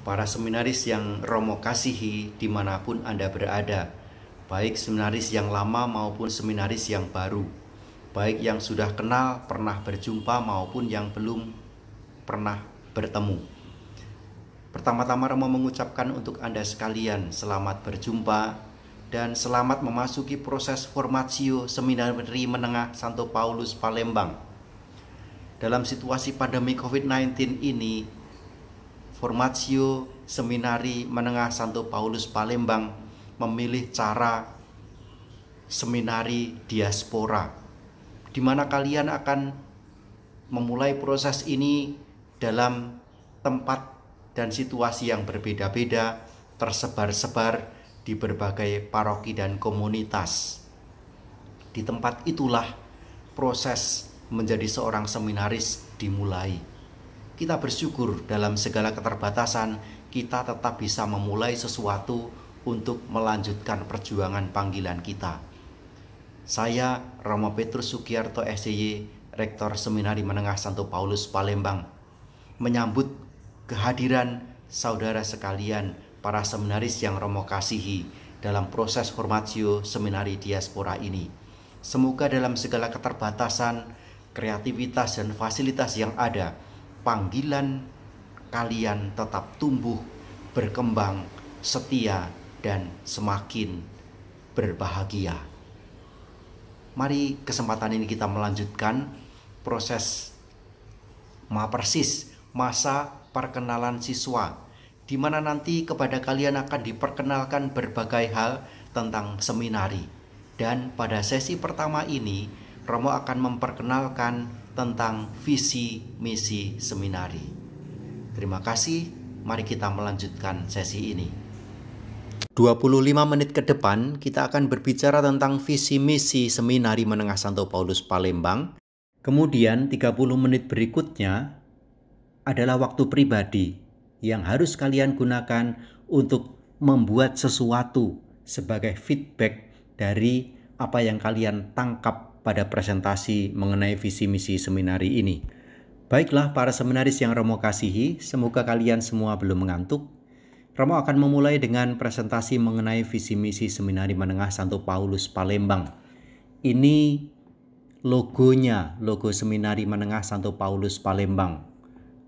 para seminaris yang Romo kasihi dimanapun Anda berada, baik seminaris yang lama maupun seminaris yang baru, baik yang sudah kenal, pernah berjumpa maupun yang belum pernah bertemu. Pertama-tama Romo mengucapkan untuk Anda sekalian selamat berjumpa dan selamat memasuki proses formatio Seminari Menengah Santo Paulus Palembang. Dalam situasi pandemi COVID-19 ini, formatio Seminari Menengah Santo Paulus Palembang memilih cara seminari diaspora, di mana kalian akan memulai proses ini dalam tempat dan situasi yang berbeda-beda, tersebar-sebar di berbagai paroki dan komunitas. Di tempat itulah proses menjadi seorang seminaris dimulai. Kita bersyukur dalam segala keterbatasan kita tetap bisa memulai sesuatu untuk melanjutkan perjuangan panggilan kita. Saya Romo Petrus Sugiarto SDY, Rektor Seminari Menengah Santo Paulus Palembang, menyambut kehadiran saudara sekalian para seminaris yang Romo kasihi dalam proses formatio seminari diaspora ini. Semoga dalam segala keterbatasan, kreativitas dan fasilitas yang ada, panggilan kalian tetap tumbuh, berkembang, setia, dan semakin berbahagia. Mari kesempatan ini kita melanjutkan proses masa perkenalan siswa, di mana nanti kepada kalian akan diperkenalkan berbagai hal tentang seminari. Dan pada sesi pertama ini, Romo akan memperkenalkan tentang visi misi seminari. Terima kasih, mari kita melanjutkan sesi ini. 25 menit ke depan kita akan berbicara tentang visi misi Seminari Menengah Santo Paulus Palembang. Kemudian 30 menit berikutnya adalah waktu pribadi yang harus kalian gunakan untuk membuat sesuatu sebagai feedback dari apa yang kalian tangkap pada presentasi mengenai visi misi seminari ini. Baiklah para seminaris yang Romo kasihi, semoga kalian semua belum mengantuk. Romo akan memulai dengan presentasi mengenai visi misi Seminari Menengah Santo Paulus Palembang. Ini logonya, logo Seminari Menengah Santo Paulus Palembang.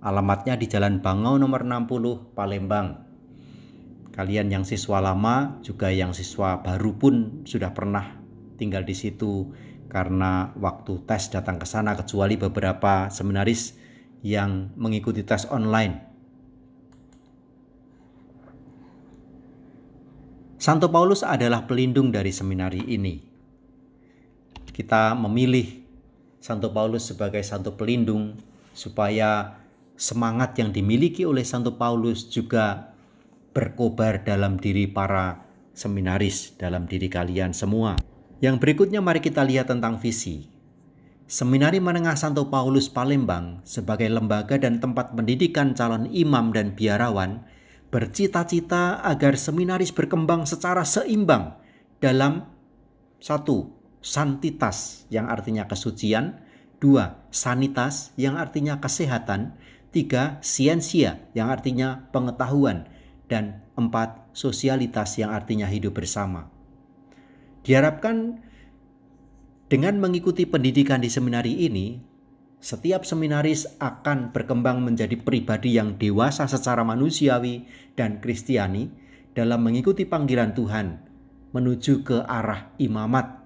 Alamatnya di Jalan Bangau nomor 60 Palembang. Kalian yang siswa lama juga yang siswa baru pun sudah pernah tinggal di situ karena waktu tes datang ke sana, kecuali beberapa seminaris yang mengikuti tes online. Santo Paulus adalah pelindung dari seminari ini. Kita memilih Santo Paulus sebagai santo pelindung supaya semangat yang dimiliki oleh Santo Paulus juga berkobar dalam diri para seminaris, dalam diri kalian semua. Yang berikutnya mari kita lihat tentang visi. Seminari Menengah Santo Paulus Palembang sebagai lembaga dan tempat pendidikan calon imam dan biarawan bercita-cita agar seminaris berkembang secara seimbang dalam 1. Santitas yang artinya kesucian, 2. Sanitas yang artinya kesehatan, 3. Siensia yang artinya pengetahuan, dan 4. Sosialitas yang artinya hidup bersama. Diharapkan dengan mengikuti pendidikan di seminari ini, setiap seminaris akan berkembang menjadi pribadi yang dewasa secara manusiawi dan kristiani dalam mengikuti panggilan Tuhan menuju ke arah imamat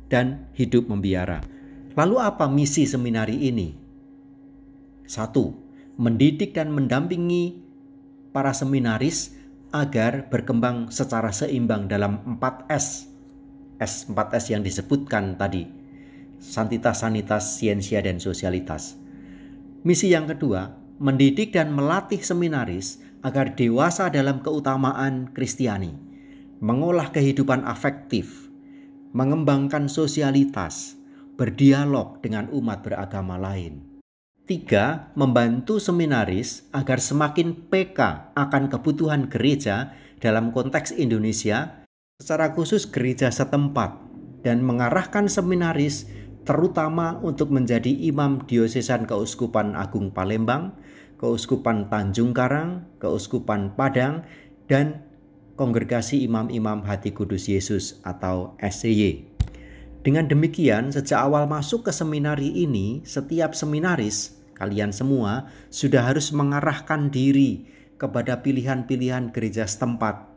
dan hidup membiara. Lalu apa misi seminari ini? 1. Mendidik dan mendampingi para seminaris agar berkembang secara seimbang dalam 4S. 4S yang disebutkan tadi. Santitas, sanitas, siensia, dan sosialitas. Misi yang kedua, mendidik dan melatih seminaris agar dewasa dalam keutamaan Kristiani, mengolah kehidupan afektif, mengembangkan sosialitas, berdialog dengan umat beragama lain. 3. Membantu seminaris agar semakin peka akan kebutuhan gereja dalam konteks Indonesia, secara khusus gereja setempat, dan mengarahkan seminaris terutama untuk menjadi imam diosesan Keuskupan Agung Palembang, Keuskupan Tanjung Karang, Keuskupan Padang, dan Kongregasi Imam-Imam Hati Kudus Yesus atau SCY. Dengan demikian, sejak awal masuk ke seminari ini, setiap seminaris, kalian semua, sudah harus mengarahkan diri kepada pilihan-pilihan gereja setempat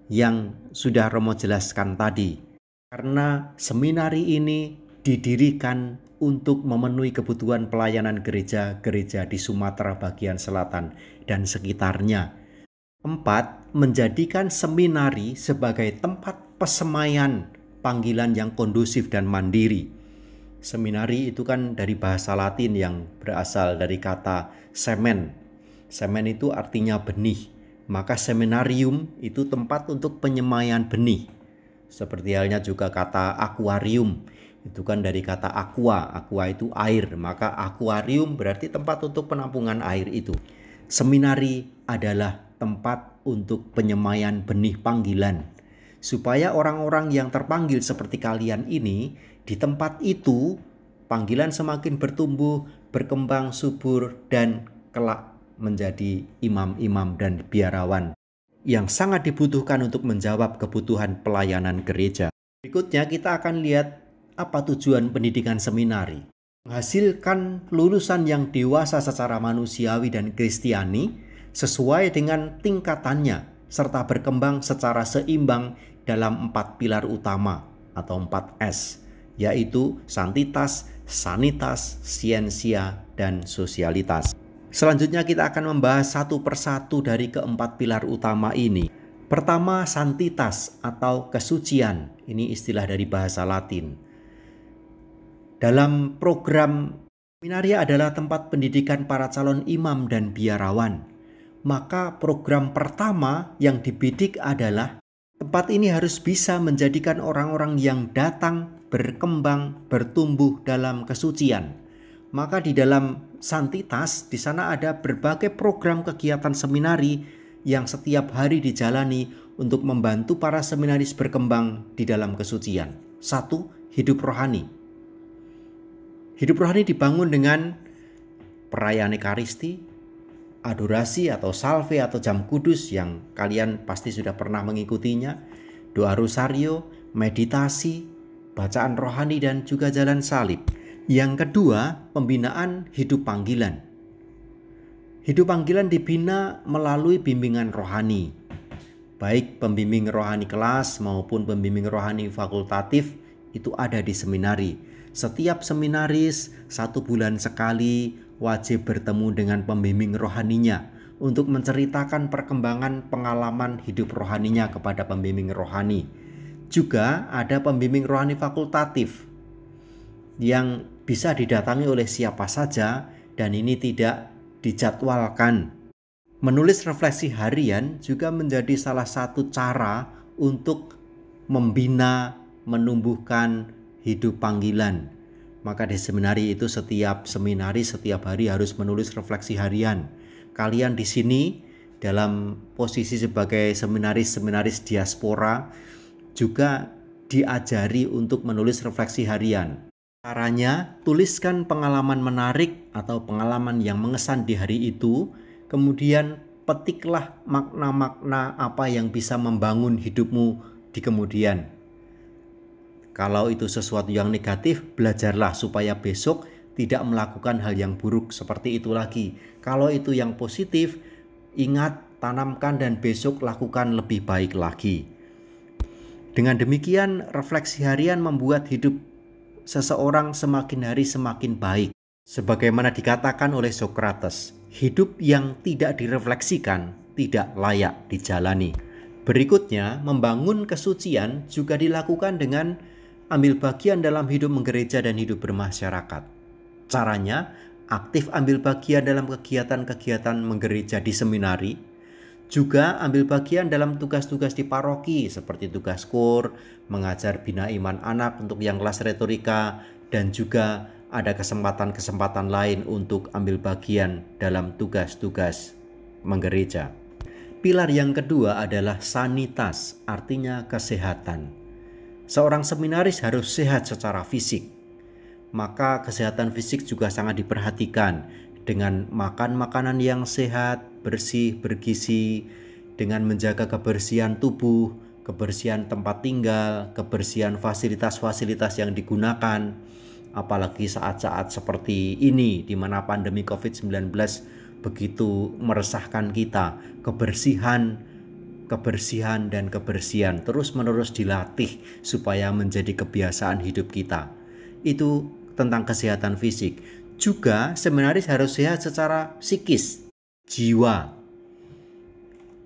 yang sudah Romo jelaskan tadi. Karena seminari ini didirikan untuk memenuhi kebutuhan pelayanan gereja-gereja di Sumatera bagian selatan dan sekitarnya. 4. Menjadikan seminari sebagai tempat pesemaian panggilan yang kondusif dan mandiri. Seminari itu kan dari bahasa Latin yang berasal dari kata semen. Semen itu artinya benih. Maka seminarium itu tempat untuk penyemaian benih. Seperti halnya juga kata akuarium. Itu kan dari kata aqua. Aqua itu air. Maka akuarium berarti tempat untuk penampungan air itu. Seminari adalah tempat untuk penyemaian benih panggilan. Supaya orang-orang yang terpanggil seperti kalian ini, di tempat itu panggilan semakin bertumbuh, berkembang subur, dan kelak menjadi imam-imam dan biarawan yang sangat dibutuhkan untuk menjawab kebutuhan pelayanan gereja. Berikutnya kita akan lihat apa tujuan pendidikan seminari. Menghasilkan lulusan yang dewasa secara manusiawi dan kristiani sesuai dengan tingkatannya serta berkembang secara seimbang dalam 4 pilar utama atau 4S, yaitu santitas, sanitas, siensia, dan sosialitas. Selanjutnya kita akan membahas satu persatu dari keempat pilar utama ini. Pertama, santitas atau kesucian. Ini istilah dari bahasa Latin. Dalam program seminari adalah tempat pendidikan para calon imam dan biarawan. Maka program pertama yang dibidik adalah tempat ini harus bisa menjadikan orang-orang yang datang berkembang, bertumbuh dalam kesucian. Maka di dalam santitas, di sana ada berbagai program kegiatan seminari yang setiap hari dijalani untuk membantu para seminaris berkembang di dalam kesucian. 1. Hidup rohani. Hidup rohani dibangun dengan perayaan Ekaristi, adorasi atau salve atau jam kudus yang kalian pasti sudah pernah mengikutinya, doa rosario, meditasi, bacaan rohani, dan juga jalan salib. Yang kedua, pembinaan hidup panggilan. Hidup panggilan dibina melalui bimbingan rohani, baik pembimbing rohani kelas maupun pembimbing rohani fakultatif itu ada di seminari. Setiap seminaris 1 bulan sekali wajib bertemu dengan pembimbing rohaninya untuk menceritakan perkembangan pengalaman hidup rohaninya kepada pembimbing rohani. Juga ada pembimbing rohani fakultatif yang bisa didatangi oleh siapa saja dan ini tidak dijadwalkan. Menulis refleksi harian juga menjadi salah satu cara untuk membina, menumbuhkan hidup panggilan. Maka di seminari itu setiap hari harus menulis refleksi harian. Kalian di sini dalam posisi sebagai seminaris diaspora juga diajari untuk menulis refleksi harian. Caranya, tuliskan pengalaman menarik atau pengalaman yang mengesan di hari itu, kemudian petiklah makna-makna apa yang bisa membangun hidupmu di kemudian. Kalau itu sesuatu yang negatif, belajarlah supaya besok tidak melakukan hal yang buruk seperti itu lagi. Kalau itu yang positif, ingat, tanamkan, dan besok lakukan lebih baik lagi. Dengan demikian, refleksi harian membuat hidup seseorang semakin hari semakin baik. Sebagaimana dikatakan oleh Sokrates, hidup yang tidak direfleksikan tidak layak dijalani. Berikutnya, membangun kesucian juga dilakukan dengan ambil bagian dalam hidup menggereja dan hidup bermasyarakat. Caranya, aktif ambil bagian dalam kegiatan-kegiatan menggereja di seminari, juga ambil bagian dalam tugas-tugas di paroki seperti tugas KUR, mengajar bina iman anak untuk yang kelas retorika, dan juga ada kesempatan-kesempatan lain untuk ambil bagian dalam tugas-tugas menggereja. Pilar yang kedua adalah sanitas, artinya kesehatan. Seorang seminaris harus sehat secara fisik, maka kesehatan fisik juga sangat diperhatikan dengan makan makanan yang sehat, bersih, bergizi, dengan menjaga kebersihan tubuh, kebersihan tempat tinggal, kebersihan fasilitas-fasilitas yang digunakan. Apalagi saat-saat seperti ini di mana pandemi COVID-19 begitu meresahkan kita, kebersihan dan kebersihan terus-menerus dilatih supaya menjadi kebiasaan hidup kita. Itu tentang kesehatan fisik. Juga seminaris harus sehat secara psikis, jiwa.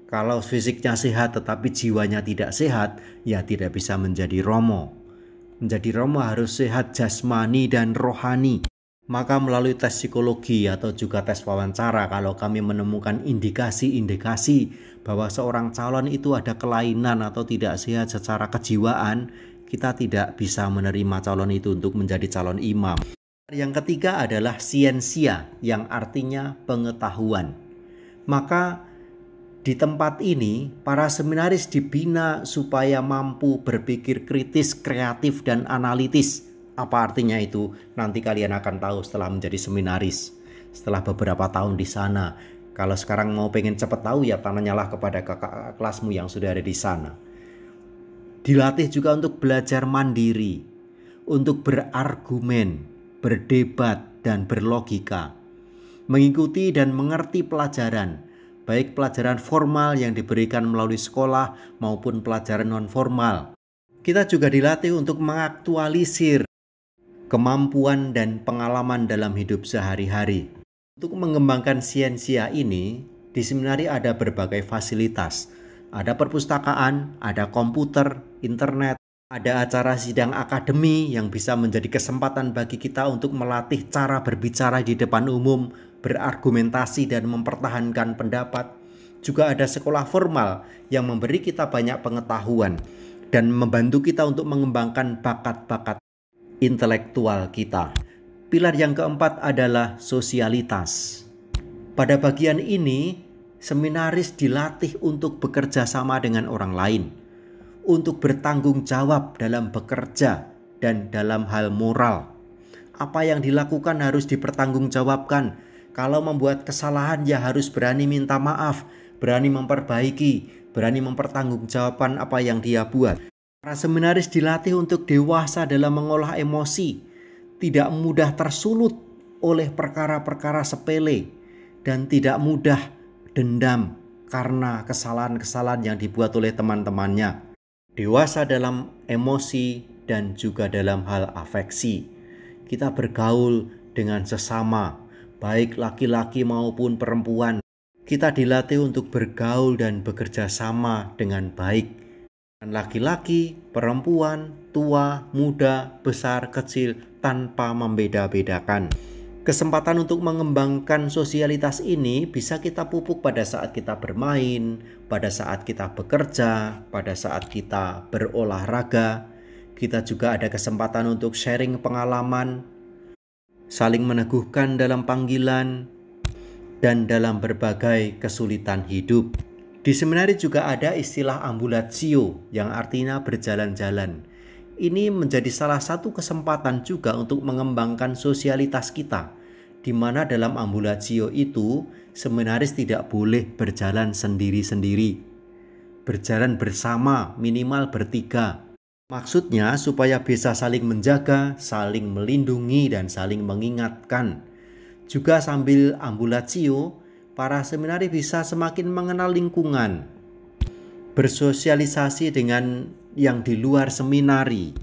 Kalau fisiknya sehat tetapi jiwanya tidak sehat, ya tidak bisa menjadi romo. Menjadi romo harus sehat jasmani dan rohani. Maka melalui tes psikologi atau juga tes wawancara, kalau kami menemukan indikasi-indikasi bahwa seorang calon itu ada kelainan atau tidak sehat secara kejiwaan, kita tidak bisa menerima calon itu untuk menjadi calon imam. Yang ketiga adalah siensia, yang artinya pengetahuan. Maka di tempat ini, para seminaris dibina supaya mampu berpikir kritis, kreatif, dan analitis. Apa artinya itu? Nanti kalian akan tahu setelah menjadi seminaris, setelah beberapa tahun di sana. Kalau sekarang mau pengen cepat tahu, ya tanyalah kepada kakak kelasmu yang sudah ada di sana. Dilatih juga untuk belajar mandiri, untuk berargumen, berdebat, dan berlogika. Mengikuti dan mengerti pelajaran, baik pelajaran formal yang diberikan melalui sekolah maupun pelajaran non-formal. Kita juga dilatih untuk mengaktualisir kemampuan dan pengalaman dalam hidup sehari-hari. Untuk mengembangkan siensia ini, di seminari ada berbagai fasilitas. Ada perpustakaan, ada komputer, internet, ada acara sidang akademi yang bisa menjadi kesempatan bagi kita untuk melatih cara berbicara di depan umum, berargumentasi dan mempertahankan pendapat. Juga ada sekolah formal yang memberi kita banyak pengetahuan dan membantu kita untuk mengembangkan bakat-bakat intelektual kita. Pilar yang keempat adalah sosialitas. Pada bagian ini, seminaris dilatih untuk bekerja sama dengan orang lain, untuk bertanggung jawab dalam bekerja dan dalam hal moral. Apa yang dilakukan harus dipertanggungjawabkan. Kalau membuat kesalahan, ya harus berani minta maaf, berani memperbaiki, berani mempertanggungjawabkan apa yang dia buat. Para seminaris dilatih untuk dewasa dalam mengolah emosi, tidak mudah tersulut oleh perkara-perkara sepele, dan tidak mudah dendam karena kesalahan-kesalahan yang dibuat oleh teman-temannya. Dewasa dalam emosi dan juga dalam hal afeksi. Kita bergaul dengan sesama, baik laki-laki maupun perempuan. Kita dilatih untuk bergaul dan bekerja sama dengan baik. Laki-laki, perempuan, tua, muda, besar, kecil, tanpa membeda-bedakan. Kesempatan untuk mengembangkan sosialitas ini bisa kita pupuk pada saat kita bermain, pada saat kita bekerja, pada saat kita berolahraga. Kita juga ada kesempatan untuk sharing pengalaman, saling meneguhkan dalam panggilan, dan dalam berbagai kesulitan hidup. Di seminari juga ada istilah ambulatio yang artinya berjalan-jalan. Ini menjadi salah satu kesempatan juga untuk mengembangkan sosialitas kita, di mana dalam ambulatio itu seminaris tidak boleh berjalan sendiri-sendiri. Berjalan bersama, minimal bertiga. Maksudnya supaya bisa saling menjaga, saling melindungi, dan saling mengingatkan. Juga sambil ambulatio, para seminari bisa semakin mengenal lingkungan, bersosialisasi dengan yang di luar seminari.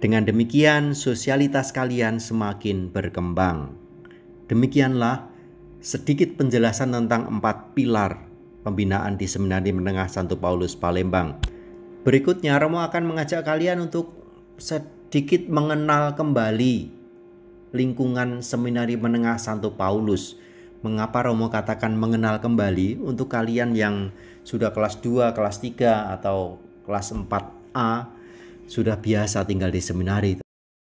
Dengan demikian, sosialitas kalian semakin berkembang. Demikianlah sedikit penjelasan tentang 4 pilar pembinaan di Seminari Menengah Santo Paulus Palembang. Berikutnya, Romo akan mengajak kalian untuk sedikit mengenal kembali lingkungan Seminari Menengah Santo Paulus. Mengapa Romo katakan mengenal kembali? Untuk kalian yang sudah kelas 2, kelas 3, atau kelas 4A, sudah biasa tinggal di seminari.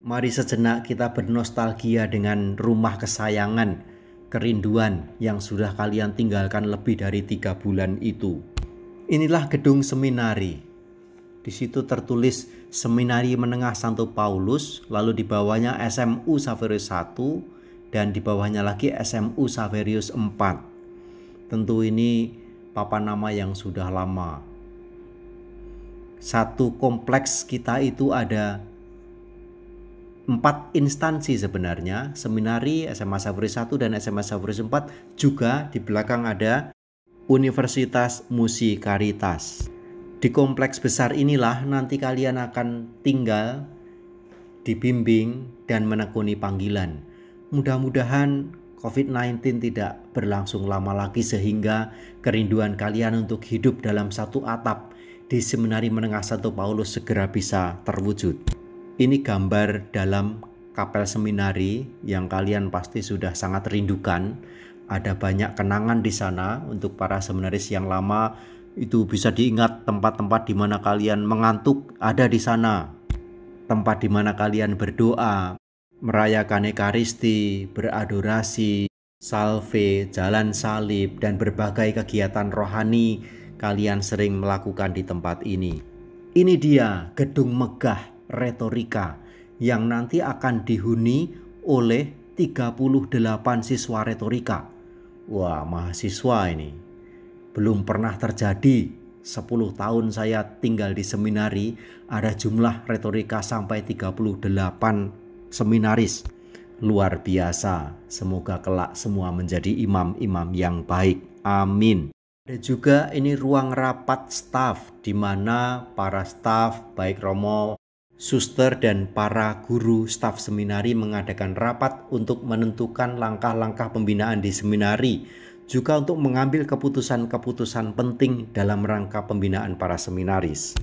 Mari sejenak kita bernostalgia dengan rumah kesayangan, kerinduan yang sudah kalian tinggalkan lebih dari 3 bulan itu. Inilah gedung seminari. Di situ tertulis Seminari Menengah Santo Paulus, lalu di bawahnya SMU Saverio 1, dan di bawahnya lagi SMU Xaverius 4. Tentu ini papan nama yang sudah lama. Satu kompleks kita itu ada 4 instansi sebenarnya, seminari, SMA Xaverius 1 dan SMA Xaverius 4, juga di belakang ada Universitas Musikaritas. Di kompleks besar inilah nanti kalian akan tinggal, dibimbing, dan menekuni panggilan. Mudah-mudahan COVID-19 tidak berlangsung lama lagi sehingga kerinduan kalian untuk hidup dalam satu atap di Seminari Menengah Santo Paulus segera bisa terwujud. Ini gambar dalam kapel seminari yang kalian pasti sudah sangat rindukan. Ada banyak kenangan di sana. Untuk para seminaris yang lama itu bisa diingat tempat-tempat di mana kalian mengantuk ada di sana. Tempat di mana kalian berdoa, merayakan Ekaristi, beradorasi, salve, jalan salib, dan berbagai kegiatan rohani kalian sering melakukan di tempat ini. Ini dia gedung megah retorika yang nanti akan dihuni oleh 38 siswa retorika. Wah, mahasiswa ini. Belum pernah terjadi. 10 tahun saya tinggal di seminari, ada jumlah retorika sampai 38 seminaris. Luar biasa. Semoga kelak semua menjadi imam-imam yang baik. Amin. Ada juga ini ruang rapat staf, di mana para staf baik Romo, suster, dan para guru staf seminari mengadakan rapat untuk menentukan langkah-langkah pembinaan di seminari, juga untuk mengambil keputusan-keputusan penting dalam rangka pembinaan para seminaris.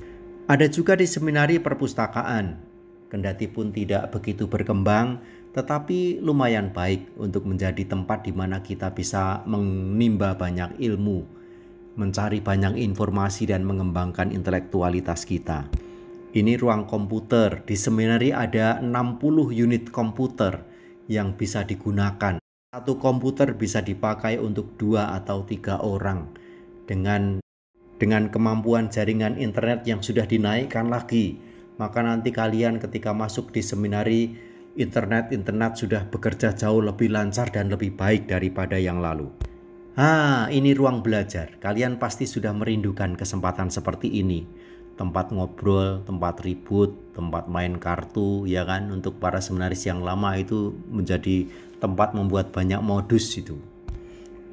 Ada juga di seminari perpustakaan, kendati pun tidak begitu berkembang, tetapi lumayan baik untuk menjadi tempat di mana kita bisa menimba banyak ilmu, mencari banyak informasi, dan mengembangkan intelektualitas kita. Ini ruang komputer. Di seminari ada 60 unit komputer yang bisa digunakan. Satu komputer bisa dipakai untuk 2 atau 3 orang. Dengan kemampuan jaringan internet yang sudah dinaikkan lagi, maka nanti kalian ketika masuk di seminari, internet sudah bekerja jauh lebih lancar dan lebih baik daripada yang lalu. Ini ruang belajar. Kalian pasti sudah merindukan kesempatan seperti ini. Tempat ngobrol, tempat ribut, tempat main kartu, ya kan? Untuk para seminaris yang lama itu menjadi tempat membuat banyak modus itu.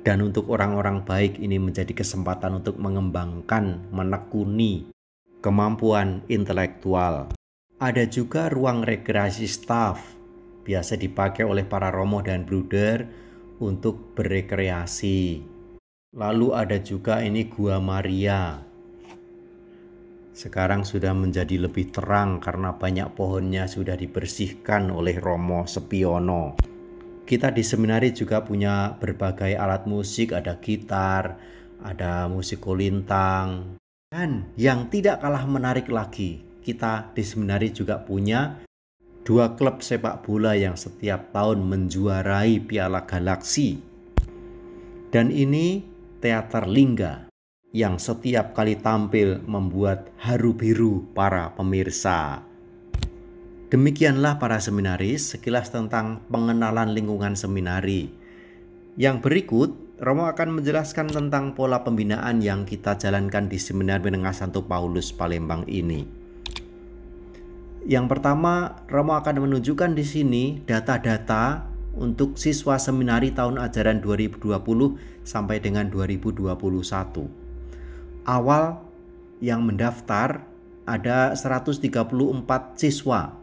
Dan untuk orang-orang baik ini menjadi kesempatan untuk mengembangkan, menekuni kemampuan intelektual. Ada juga ruang rekreasi staf, biasa dipakai oleh para romo dan bruder untuk berekreasi. Lalu ada juga ini Gua Maria. Sekarang sudah menjadi lebih terang karena banyak pohonnya sudah dibersihkan oleh Romo Sepiono. Kita di seminari juga punya berbagai alat musik, ada gitar, ada musik kolintang. Dan yang tidak kalah menarik lagi, kita di seminari juga punya 2 klub sepak bola yang setiap tahun menjuarai Piala Galaksi. Dan ini Teater Lingga yang setiap kali tampil membuat haru biru para pemirsa. Demikianlah para seminaris sekilas tentang pengenalan lingkungan seminari. Yang berikut, Romo akan menjelaskan tentang pola pembinaan yang kita jalankan di Seminari Menengah Santo Paulus Palembang ini. Yang pertama, Romo akan menunjukkan di sini data-data untuk siswa seminari tahun ajaran 2020 sampai dengan 2021. Awal yang mendaftar ada 134 siswa,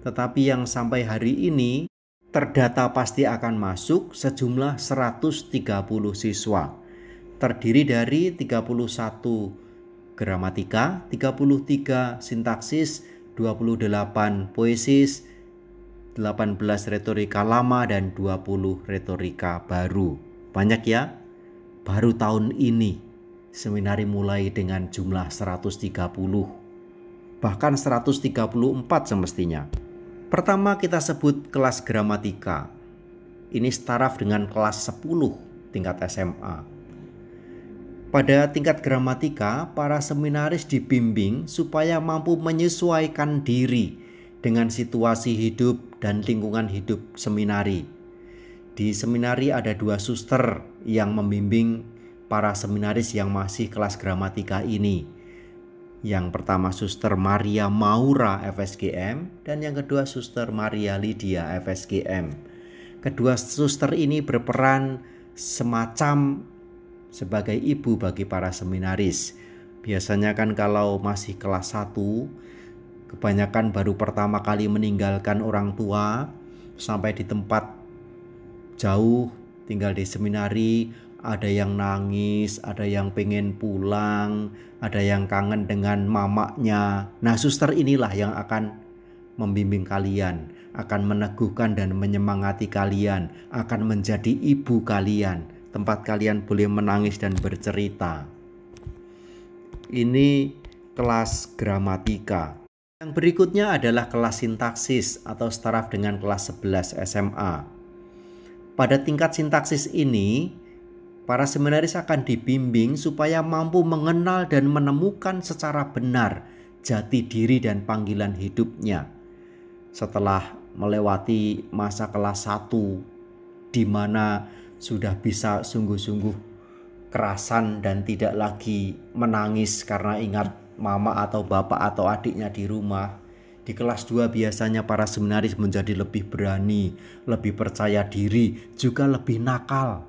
tetapi yang sampai hari ini terdata pasti akan masuk sejumlah 130 siswa. Terdiri dari 31 gramatika, 33 sintaksis, 28 poesis, 18 retorika lama, dan 20 retorika baru. Banyak ya? Baru tahun ini seminari mulai dengan jumlah 130, bahkan 134 semestinya. Pertama kita sebut kelas gramatika. Ini setaraf dengan kelas 10 tingkat SMA. Pada tingkat gramatika, para seminaris dibimbing supaya mampu menyesuaikan diri dengan situasi hidup dan lingkungan hidup seminari. Di seminari ada 2 suster yang membimbing para seminaris yang masih kelas gramatika ini. Yang pertama Suster Maria Maura FSGM dan yang kedua Suster Maria Lydia FSGM. Kedua suster ini berperan semacam sebagai ibu bagi para seminaris. Biasanya kan kalau masih kelas 1, kebanyakan baru pertama kali meninggalkan orang tua sampai di tempat jauh tinggal di seminari, ada yang nangis, ada yang pengen pulang, ada yang kangen dengan mamanya. Nah, suster inilah yang akan membimbing kalian, akan meneguhkan dan menyemangati kalian, akan menjadi ibu kalian, tempat kalian boleh menangis dan bercerita. Ini kelas gramatika. Yang berikutnya adalah kelas sintaksis atau setaraf dengan kelas 11 SMA. Pada tingkat sintaksis ini, para seminaris akan dibimbing supaya mampu mengenal dan menemukan secara benar jati diri dan panggilan hidupnya. Setelah melewati masa kelas 1, di mana sudah bisa sungguh-sungguh kerasan dan tidak lagi menangis karena ingat mama atau bapak atau adiknya di rumah. Di kelas 2 biasanya para seminaris menjadi lebih berani, lebih percaya diri, juga lebih nakal.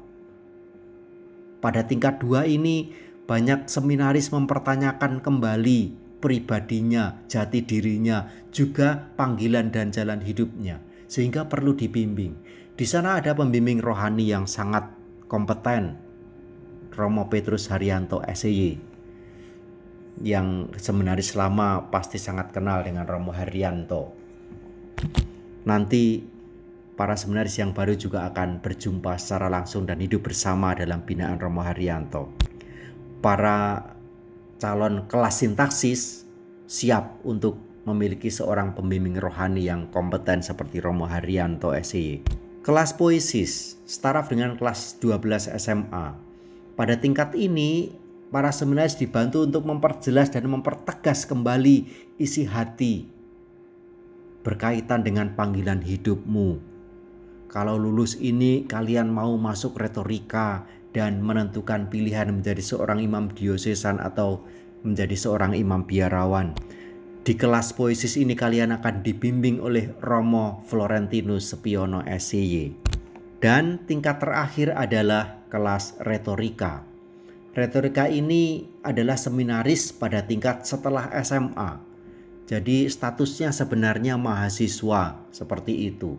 Pada tingkat 2 ini banyak seminaris mempertanyakan kembali pribadinya, jati dirinya, juga panggilan dan jalan hidupnya, sehingga perlu dibimbing. Di sana ada pembimbing rohani yang sangat kompeten, Romo Petrus Haryanto SEY. Yang seminaris lama pasti sangat kenal dengan Romo Haryanto. Nanti para seminaris yang baru juga akan berjumpa secara langsung dan hidup bersama dalam binaan Romo Haryanto. Para calon kelas sintaksis siap untuk memiliki seorang pembimbing rohani yang kompeten seperti Romo Haryanto SEY. Kelas poesis setaraf dengan kelas 12 SMA. Pada tingkat ini para seminaris dibantu untuk memperjelas dan mempertegas kembali isi hati berkaitan dengan panggilan hidupmu. Kalau lulus ini kalian mau masuk retorika dan menentukan pilihan menjadi seorang imam diosesan atau menjadi seorang imam biarawan. Di kelas poesis ini kalian akan dibimbing oleh Romo Florentinus Sepiono SEY. Dan tingkat terakhir adalah kelas retorika. Retorika ini adalah seminaris pada tingkat setelah SMA. Jadi statusnya sebenarnya mahasiswa, seperti itu.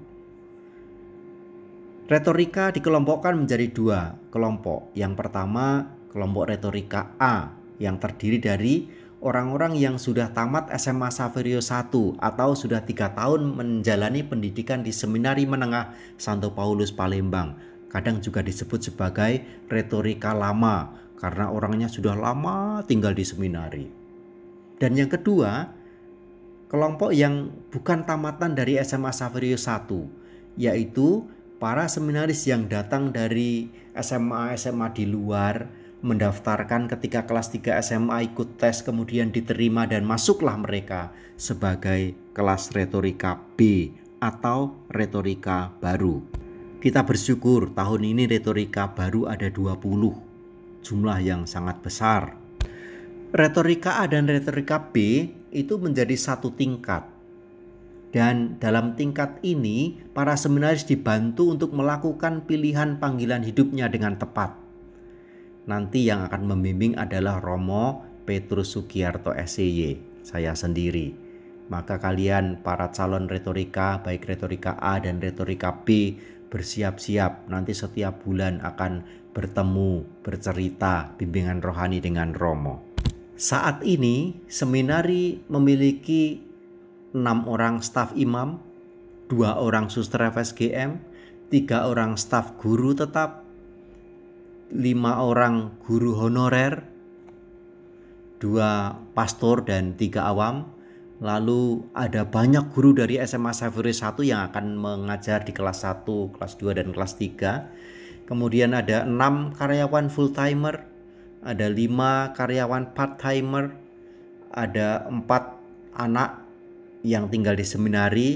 Retorika dikelompokkan menjadi 2 kelompok. Yang pertama, kelompok retorika A yang terdiri dari orang-orang yang sudah tamat SMA Saverio 1 atau sudah 3 tahun menjalani pendidikan di Seminari Menengah Santo Paulus Palembang. Kadang juga disebut sebagai retorika lama karena orangnya sudah lama tinggal di seminari. Dan yang kedua, kelompok yang bukan tamatan dari SMA Saverio 1, yaitu para seminaris yang datang dari SMA-SMA di luar, mendaftarkan ketika kelas 3 SMA, ikut tes, kemudian diterima dan masuklah mereka sebagai kelas retorika B atau retorika baru. Kita bersyukur tahun ini retorika baru ada 20, jumlah yang sangat besar. Retorika A dan retorika B itu menjadi satu tingkat. Dan dalam tingkat ini, para seminaris dibantu untuk melakukan pilihan panggilan hidupnya dengan tepat. Nanti yang akan membimbing adalah Romo Petrus Sugiarto SEY, saya sendiri. Maka kalian para calon retorika, baik retorika A dan retorika B, bersiap-siap. Nanti setiap bulan akan bertemu, bercerita, bimbingan rohani dengan Romo. Saat ini, seminari memiliki 6 orang staf imam, 2 orang suster FSGM, 3 orang staf guru tetap, 5 orang guru honorer, 2 pastor dan 3 awam. Lalu ada banyak guru dari SMA Saverio 1 yang akan mengajar di kelas 1, kelas 2 dan kelas 3. Kemudian ada 6 karyawan full timer, ada 5 karyawan part timer, ada 4 anak yang tinggal di seminari,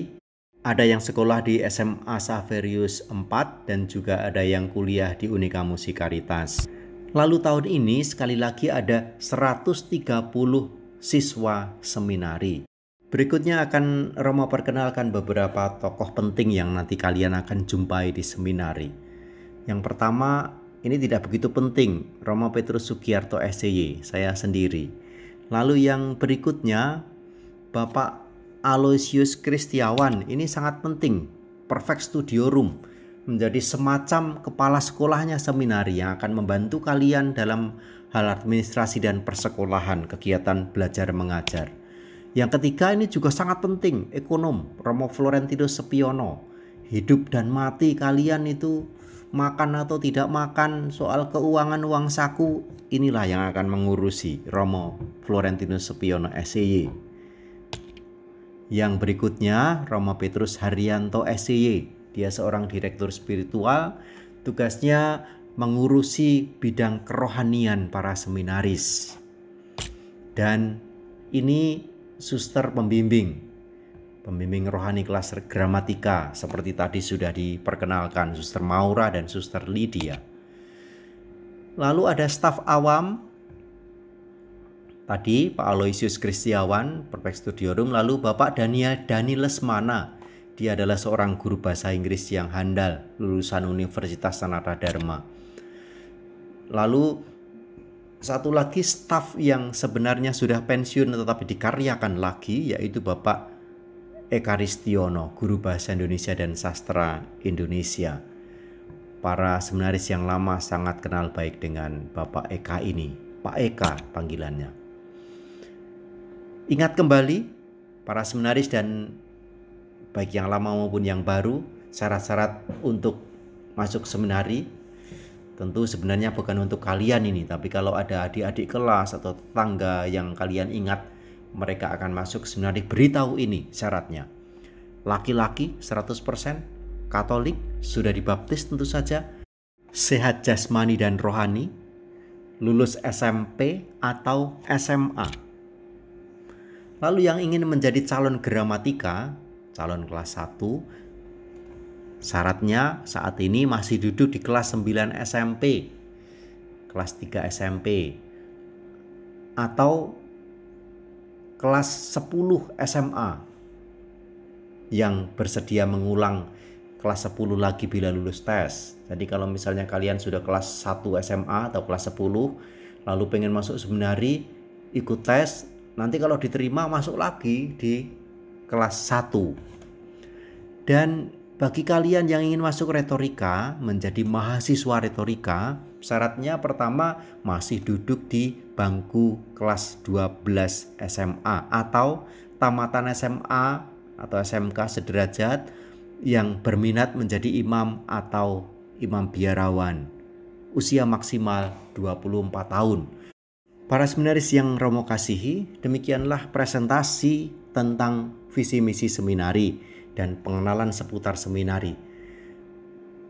ada yang sekolah di SMA Xaverius 4 dan juga ada yang kuliah di Unika Musikaritas. Lalu tahun ini sekali lagi ada 130 siswa seminari. Berikutnya akan Romo perkenalkan beberapa tokoh penting yang nanti kalian akan jumpai di seminari. Yang pertama, ini tidak begitu penting, Romo Petrus Sugiarto SCY, saya sendiri. Lalu yang berikutnya, Bapak Aloysius Kristiawan, ini sangat penting, Perfect Studio Room, menjadi semacam kepala sekolahnya seminari yang akan membantu kalian dalam hal administrasi dan persekolahan, kegiatan belajar mengajar. Yang ketiga ini juga sangat penting, ekonom, Romo Florentinus Sepiono. Hidup dan mati kalian itu, makan atau tidak makan, soal keuangan uang saku, inilah yang akan mengurusi Romo Florentinus Sepiono SCY. Yang berikutnya Romo Petrus Haryanto SCY. Dia seorang direktur spiritual, tugasnya mengurusi bidang kerohanian para seminaris. Dan ini suster pembimbing rohani kelas gramatika, seperti tadi sudah diperkenalkan, Suster Maura dan Suster Lydia. Lalu ada staf awam, tadi Pak Aloysius Kristiawan, Perfect Studio Room. Lalu Bapak Dani Lesmana, dia adalah seorang guru bahasa Inggris yang handal, lulusan Universitas Sanata Dharma. Lalu satu lagi staf yang sebenarnya sudah pensiun tetapi dikaryakan lagi, yaitu Bapak Ekaristiono, guru bahasa Indonesia dan sastra Indonesia. Para seminaris yang lama sangat kenal baik dengan Bapak Eka ini, Pak Eka panggilannya. Ingat kembali para seminaris dan baik yang lama maupun yang baru, syarat-syarat untuk masuk seminari tentu sebenarnya bukan untuk kalian ini, tapi kalau ada adik-adik kelas atau tetangga yang kalian ingat mereka akan masuk seminari, beritahu ini syaratnya. Laki-laki 100%, Katolik, sudah dibaptis tentu saja, sehat jasmani dan rohani, lulus SMP atau SMA. Lalu yang ingin menjadi calon gramatika, calon kelas 1, syaratnya saat ini masih duduk di kelas 9 SMP, kelas 3 SMP, atau kelas 10 SMA yang bersedia mengulang kelas 10 lagi bila lulus tes. Jadi kalau misalnya kalian sudah kelas 1 SMA atau kelas 10 lalu pengen masuk seminari, ikut tes, nanti kalau diterima masuk lagi di kelas 1. Dan bagi kalian yang ingin masuk retorika, menjadi mahasiswa retorika, syaratnya pertama masih duduk di bangku kelas 12 SMA atau tamatan SMA atau SMK sederajat yang berminat menjadi imam atau imam biarawan. Usia maksimal 24 tahun. Para seminaris yang Romo kasihi, demikianlah presentasi tentang visi misi seminari dan pengenalan seputar seminari.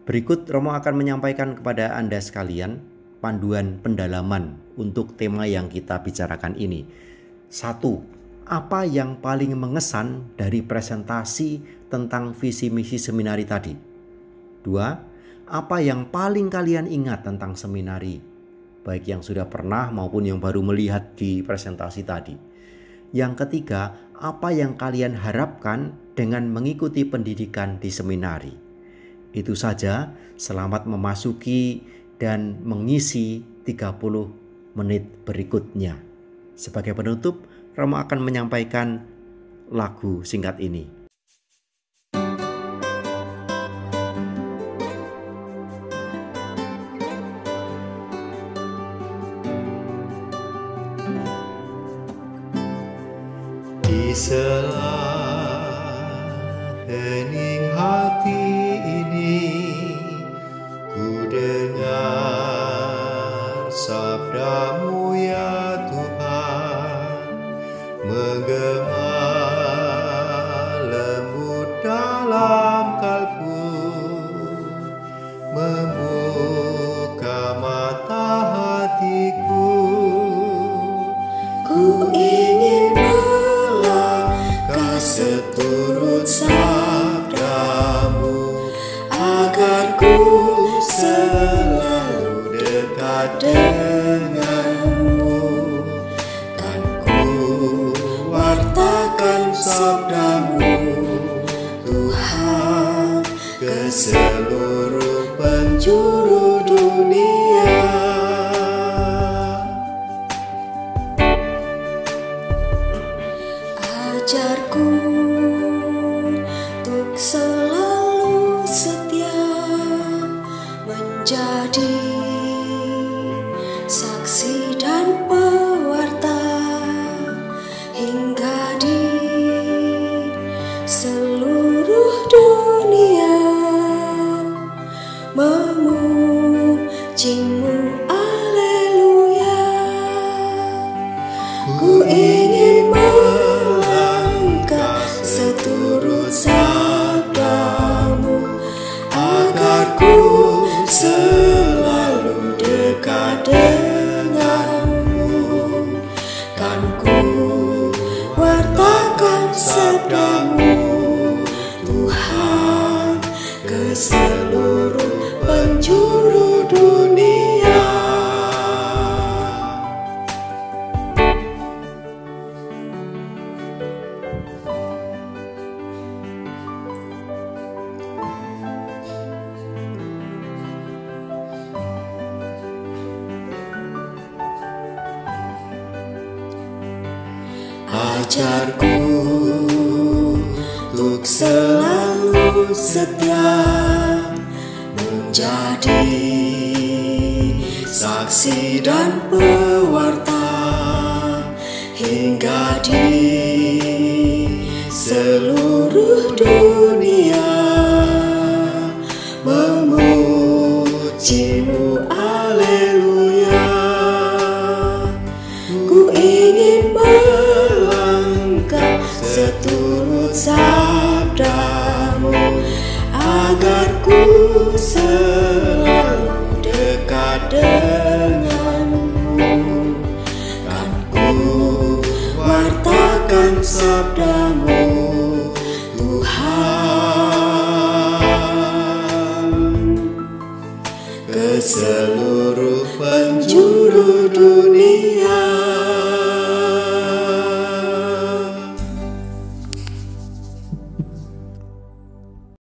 Berikut Romo akan menyampaikan kepada Anda sekalian panduan pendalaman untuk tema yang kita bicarakan ini. 1. Apa yang paling mengesan dari presentasi tentang visi misi seminari tadi? 2. Apa yang paling kalian ingat tentang seminari, baik yang sudah pernah maupun yang baru melihat di presentasi tadi? Yang ketiga, apa yang kalian harapkan dengan mengikuti pendidikan di seminari? Itu saja, selamat memasuki dan mengisi 30 menit berikutnya. Sebagai penutup, Romo akan menyampaikan lagu singkat ini. Di sela hening hati ini, ku dengar sabda-Mu ya Tuhan, menggema lembut dalam kalbu, membuka mata hatiku. Ku ingin melangkah seturut sabda seluruh penjuru dunia. Ajarku untuk selalu setia, menjadi saksi dan pewarta hingga di seluruh dunia, memujimu, haleluya. Ku ingin melangkah seturut sabdamu, agar ku selalu dekat denganmu. Kan ku wartakan sabdamu, Tuhan, ke seluruh penjuru dunia. Ajarku untuk selalu setia, menjadi saksi dan pewarta hingga di seluruh dunia, memujimu, haleluya. Ku ingin melangkah seturut sabdamu, agar ku selalu dekat denganmu. Kan ku wartakan sabdamu, Tuhan, ke seluruh